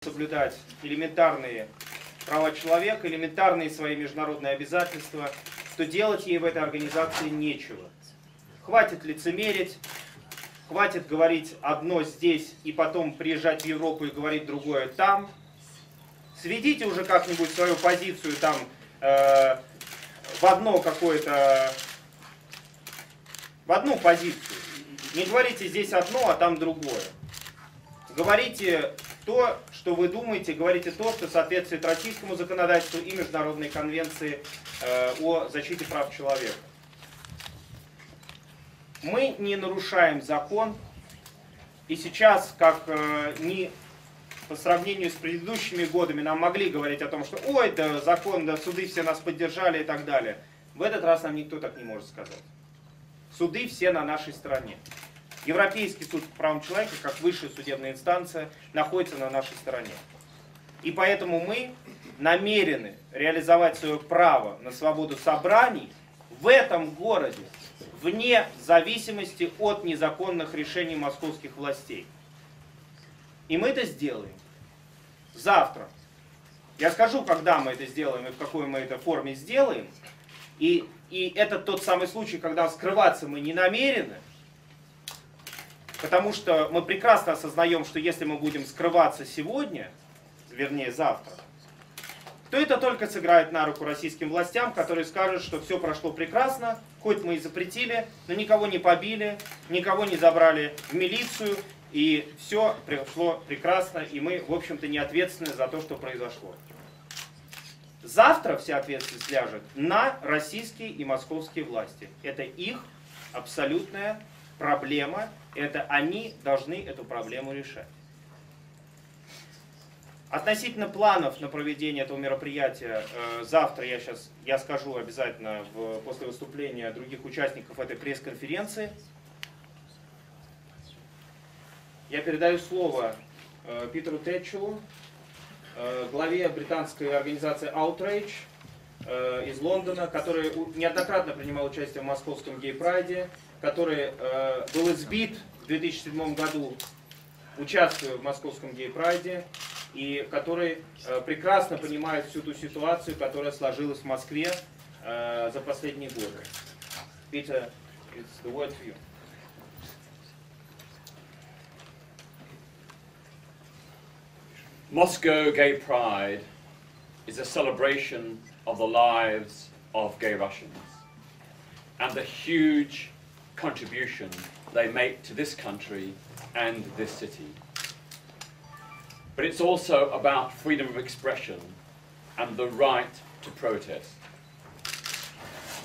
соблюдать элементарные права человека, элементарные свои международные обязательства, то делать ей в этой организации нечего. Хватит лицемерить, хватит говорить одно здесь и потом приезжать в Европу и говорить другое там. Сведите уже как-нибудь свою позицию там в одну позицию. Не говорите здесь одно, а там другое. Говорите то, что вы думаете, говорите то, что соответствует российскому законодательству и Международной конвенции о защите прав человека. Мы не нарушаем закон, и сейчас, как ни по сравнению с предыдущими годами, нам могли говорить о том, что ой, да закон, да суды все нас поддержали и так далее. В этот раз нам никто так не может сказать. Суды все на нашей стороне. Европейский суд по правам человека, как высшая судебная инстанция, находится на нашей стороне. И поэтому мы намерены реализовать свое право на свободу собраний в этом городе, вне зависимости от незаконных решений московских властей. И мы это сделаем завтра. Я скажу, когда мы это сделаем и в какой мы это форме сделаем. И это тот самый случай, когда скрываться мы не намерены. Потому что мы прекрасно осознаем, что если мы будем скрываться сегодня, вернее завтра, то это только сыграет на руку российским властям, которые скажут, что все прошло прекрасно, хоть мы и запретили, но никого не побили, никого не забрали в милицию, и все прошло прекрасно, и мы, в общем-то, не ответственны за то, что произошло. Завтра вся ответственность ляжет на российские и московские власти. Это их абсолютная проблема, это они должны эту проблему решать. Относительно планов на проведение этого мероприятия, завтра я скажу обязательно после выступления других участников этой пресс-конференции. Я передаю слово Питеру Тэтчелу, главе британской организации Outrage из Лондона, который неоднократно принимал участие в московском гей-прайде, который был избит в 2007 году, участвуя в московском гей-прайде, и который прекрасно понимает всю ту ситуацию, которая сложилась в Москве за последние годы. Peter, it's the word for you. Moscow Gay Pride is a celebration of the lives of gay Russians and the huge contribution they make to this country and this city. But it's also about freedom of expression and the right to protest.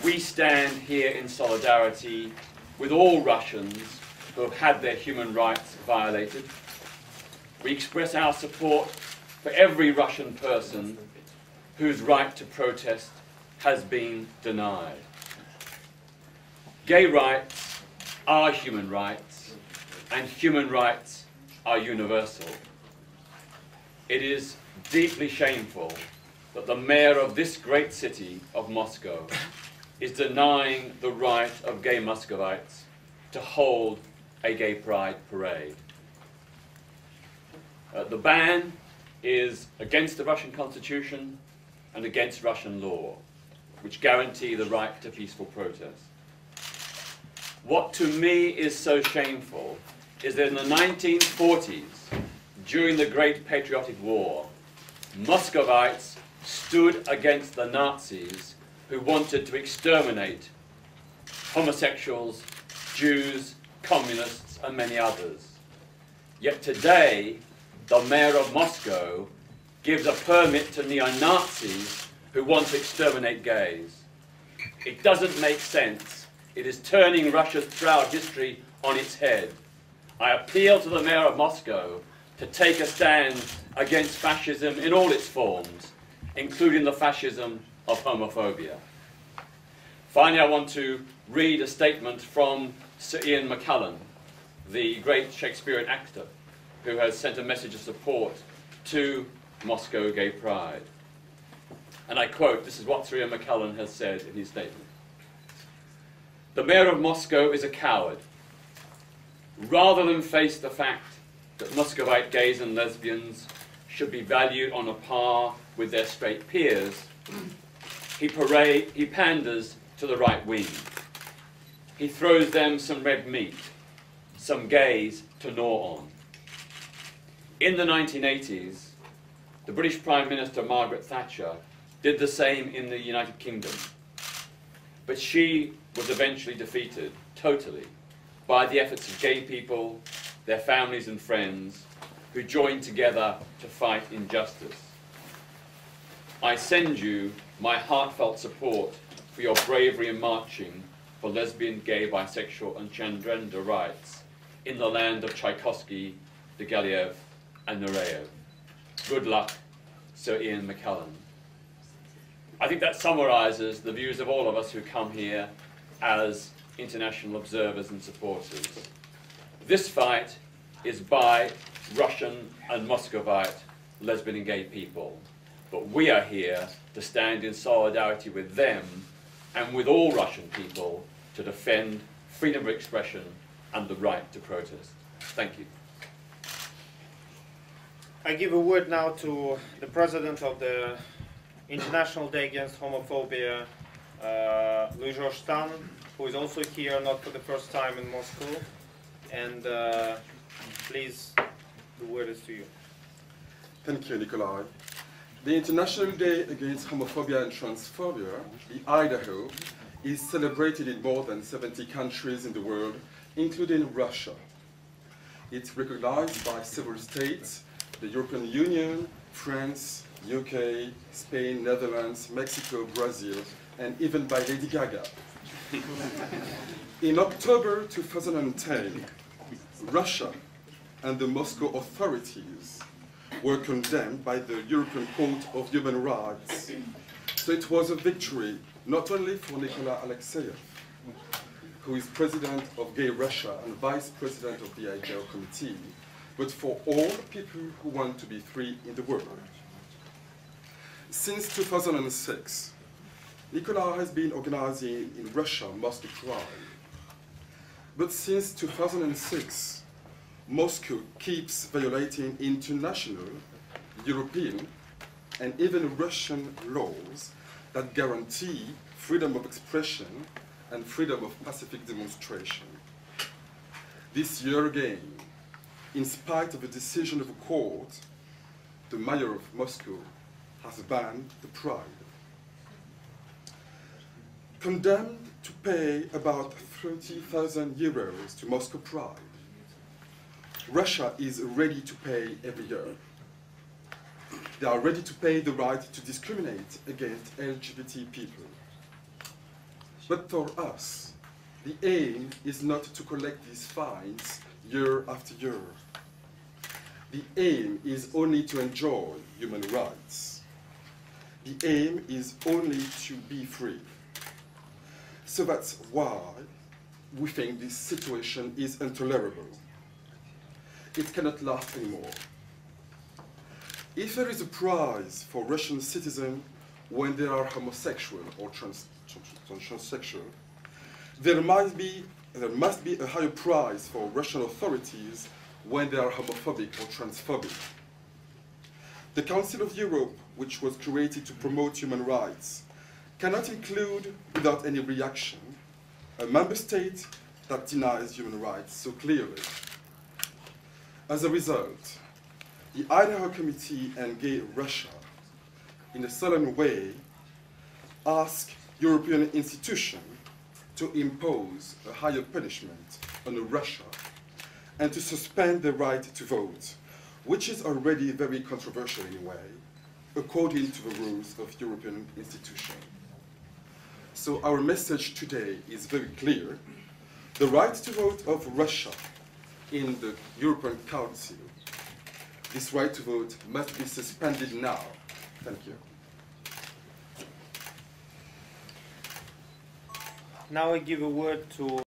We stand here in solidarity with all Russians who have had their human rights violated. We express our support for every Russian person whose right to protest has been denied. Gay rights are human rights, and human rights are universal. It is deeply shameful that the mayor of this great city of Moscow is denying the right of gay Muscovites to hold a gay pride parade. The ban is against the Russian Constitution and against Russian law, which guarantee the right to peaceful protest. What to me is so shameful is that in the 1940s, during the Great Patriotic War, Muscovites stood against the Nazis who wanted to exterminate homosexuals, Jews, communists, and many others. Yet today, the mayor of Moscow gives a permit to neo-Nazis who want to exterminate gays. It doesn't make sense. It is turning Russia's proud history on its head. I appeal to the mayor of Moscow to take a stand against fascism in all its forms, including the fascism of homophobia. Finally, I want to read a statement from Sir Ian McKellen, the great Shakespearean actor, who has sent a message of support to Moscow Gay Pride. And I quote, this is what Sir Ian McKellen has said in his statement. The mayor of Moscow is a coward. Rather than face the fact that Muscovite gays and lesbians should be valued on a par with their straight peers, he panders to the right wing. He throws them some red meat, some gays to gnaw on. In the 1980s, the British Prime Minister Margaret Thatcher did the same in the United Kingdom. But she was eventually defeated, totally, by the efforts of gay people, their families and friends, who joined together to fight injustice. I send you my heartfelt support for your bravery in marching for lesbian, gay, bisexual and transgender rights in the land of Tchaikovsky, Diaghilev and Nureyev. Good luck, Sir Ian McKellen. I think that summarizes the views of all of us who come here as international observers and supporters. This fight is by Russian and Muscovite lesbian and gay people, but we are here to stand in solidarity with them and with all Russian people to defend freedom of expression and the right to protest. Thank you. I give a word now to the president of the International Day Against Homophobia, Louis-Georges Stan, who is also here, not for the first time in Moscow. And please, the word is to you. Thank you, Nikolai. The International Day Against Homophobia and Transphobia, the Idaho, is celebrated in more than 70 countries in the world, including Russia. It's recognized by several states, the European Union, France, UK, Spain, Netherlands, Mexico, Brazil, and even by Lady Gaga. In October 2010, Russia and the Moscow authorities were condemned by the European Court of Human Rights. So it was a victory not only for Nikolai Alexeyev, who is president of Gay Russia and vice president of the IGL committee, but for all people who want to be free in the world. Since 2006, Nikolai has been organizing in Russia Moscow Pride. But since 2006, Moscow keeps violating international, European, and even Russian laws that guarantee freedom of expression and freedom of pacific demonstration. This year again, in spite of a decision of a court, the mayor of Moscow has banned the Pride. Condemned to pay about 30,000 euros to Moscow Pride, Russia is ready to pay every year. They are ready to pay the right to discriminate against LGBT people. But for us, the aim is not to collect these fines year after year. The aim is only to enjoy human rights. The aim is only to be free. So that's why we think this situation is intolerable. It cannot last anymore. If there is a prize for Russian citizens when they are homosexual or transsexual, there must be a higher prize for Russian authorities when they are homophobic or transphobic. The Council of Europe, which was created to promote human rights, cannot include, without any reaction, a member state that denies human rights so clearly. As a result, the Idaho Committee and Gay Russia, in a solemn way, ask European institutions to impose a higher punishment on Russia and to suspend the right to vote, which is already very controversial in a way, according to the rules of European institutions. So our message today is very clear. The right to vote of Russia in the European Council, this right to vote must be suspended now. Thank you. Now I give a word to